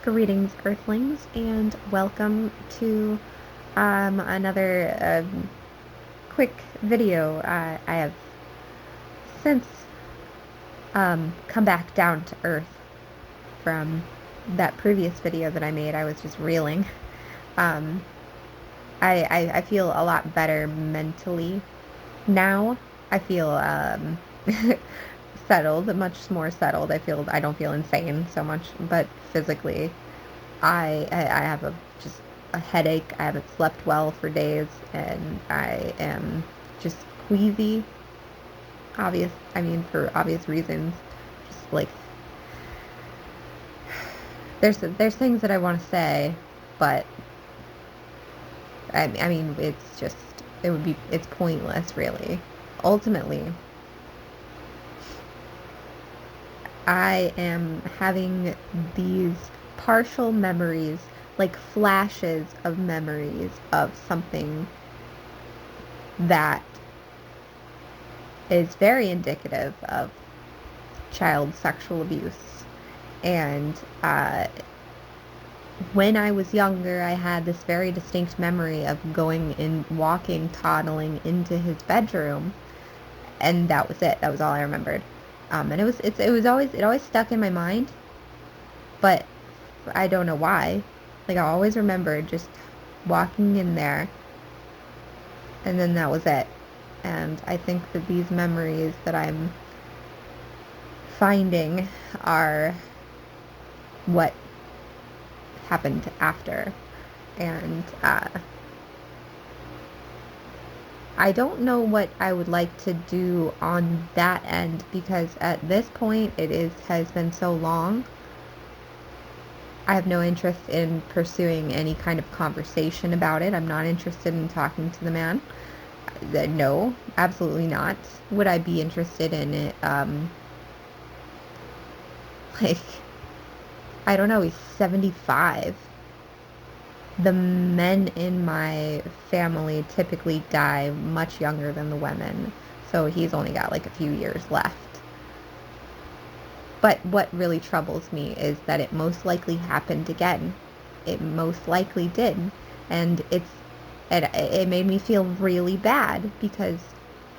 Greetings, Earthlings, and welcome to another quick video. I have since come back down to Earth from that previous video that I made. I was just reeling. Um, I feel a lot better mentally now. I feel settled, much more settled. I don't feel insane so much, but physically, I have just a headache. I haven't slept well for days, and I am just queasy. For obvious reasons. Just like there's things that I want to say, but it's pointless, really. Ultimately, I am having these partial memories, like flashes of memories of something that is very indicative of child sexual abuse. And when I was younger, I had this very distinct memory of walking, toddling into his bedroom, and that was it. That was all I remembered. And it always stuck in my mind, but I don't know why. Like, I always remembered just walking in there, and then that was it. And I think that these memories that I'm finding are what happened after. And I don't know what I would like to do on that end, because at this point has been so long. I have no interest in pursuing any kind of conversation about it. I'm not interested in talking to the man. No, absolutely not. Would I be interested in it? Like, I don't know, he's 75. The men in my family typically die much younger than the women, so he's only got like a few years left. But what really troubles me is that it most likely happened again. It most likely did. And it made me feel really bad, because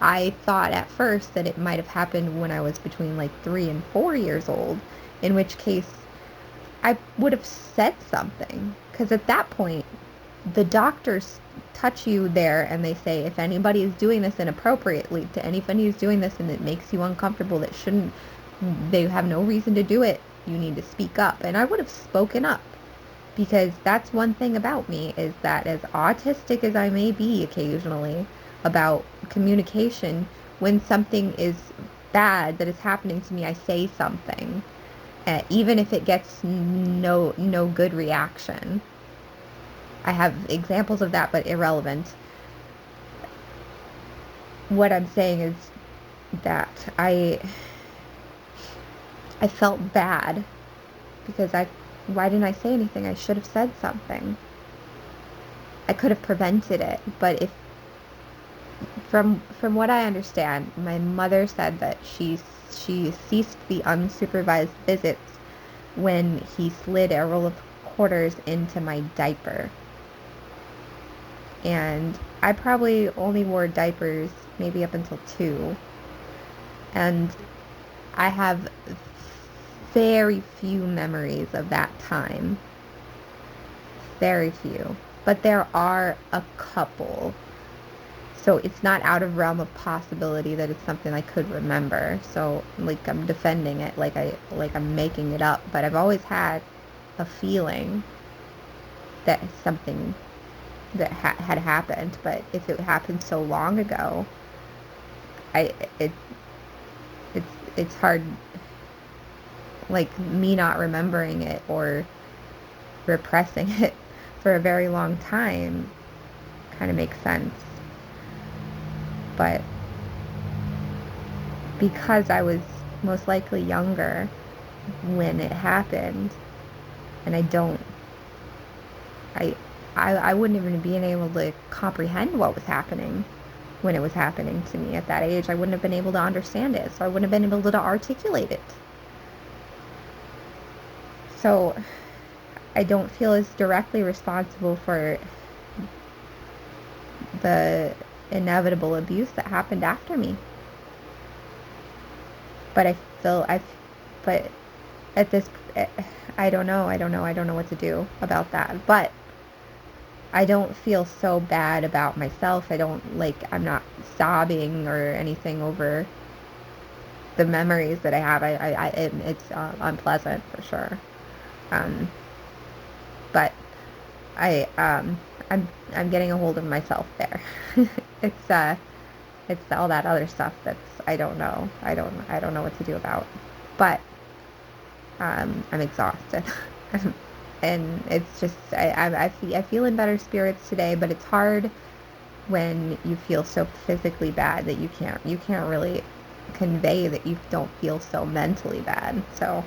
I thought at first that it might have happened when I was between like 3 and 4 years old, in which case I would have said something. Because at that point, the doctors touch you there and they say, if anybody is doing this inappropriately, to anybody who's doing this and it makes you uncomfortable, they have no reason to do it, you need to speak up. And I would have spoken up, because that's one thing about me, is that as autistic as I may be occasionally about communication, when something is bad that is happening to me, I say something, even if it gets no good reaction. I have examples of that, but irrelevant. What I'm saying is that I felt bad, because why didn't I say anything? I should have said something. I could have prevented it, but from what I understand, my mother said that she ceased the unsupervised visits when he slid a roll of quarters into my diaper. And I probably only wore diapers maybe up until 2. And I have very few memories of that time. Very few. But there are a couple. So it's not out of realm of possibility that it's something I could remember. So, like, I'm defending it like I'm making it up. But I've always had a feeling that something that had happened. But if it happened so long ago, it's hard. Like, me not remembering it or repressing it for a very long time kind of makes sense. But because I was most likely younger when it happened, and I wouldn't even be able to comprehend what was happening when it was happening to me at that age. I wouldn't have been able to understand it, so I wouldn't have been able to articulate it. So I don't feel as directly responsible for the inevitable abuse that happened after me. But but at this, I don't know what to do about that. But I don't feel so bad about myself. I'm not sobbing or anything over the memories that I have. It's unpleasant for sure. But I'm getting a hold of myself there. it's it's all that other stuff that's I don't know. I don't know what to do about. But I'm exhausted. And it's just I feel in better spirits today, but it's hard when you feel so physically bad that you can't really convey that you don't feel so mentally bad. So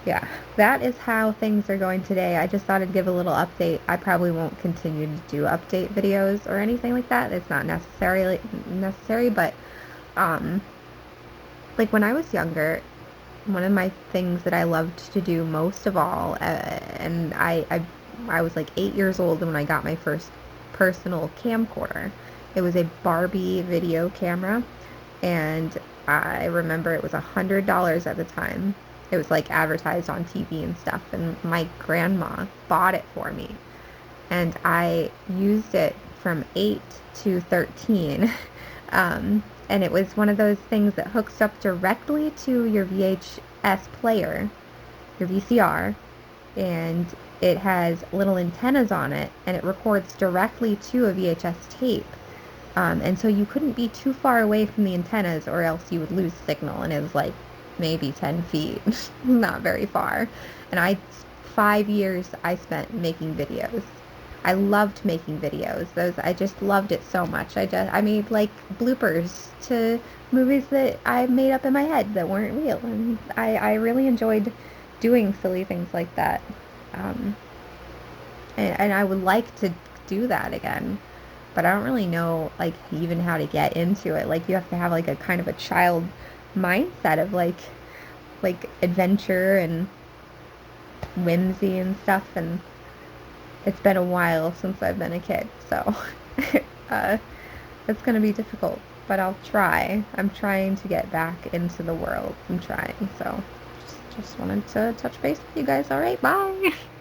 yeah, that is how things are going today. I just thought I'd give a little update. I probably won't continue to do update videos or anything like that. It's not necessary, but like when I was younger, one of my things that I loved to do most of all, and I was like 8 years old when I got my first personal camcorder. It was a Barbie video camera, and I remember it was $100 at the time. It was like advertised on TV and stuff, and my grandma bought it for me, and I used it from 8 to 13. And it was one of those things that hooks up directly to your VHS player, your VCR, and it has little antennas on it, and it records directly to a VHS tape. And so you couldn't be too far away from the antennas or else you would lose signal, and it was like maybe 10 feet, not very far. And 5 years I spent making videos. I loved making videos. I just loved it so much. I made like bloopers to movies that I made up in my head that weren't real, and I really enjoyed doing silly things like that. And I would like to do that again, but I don't really know like even how to get into it. Like you have to have like a kind of a child mindset of like adventure and whimsy and stuff, and it's been a while since I've been a kid, so it's going to be difficult, but I'll try. I'm trying to get back into the world. I'm trying, so just wanted to touch base with you guys. All right, bye.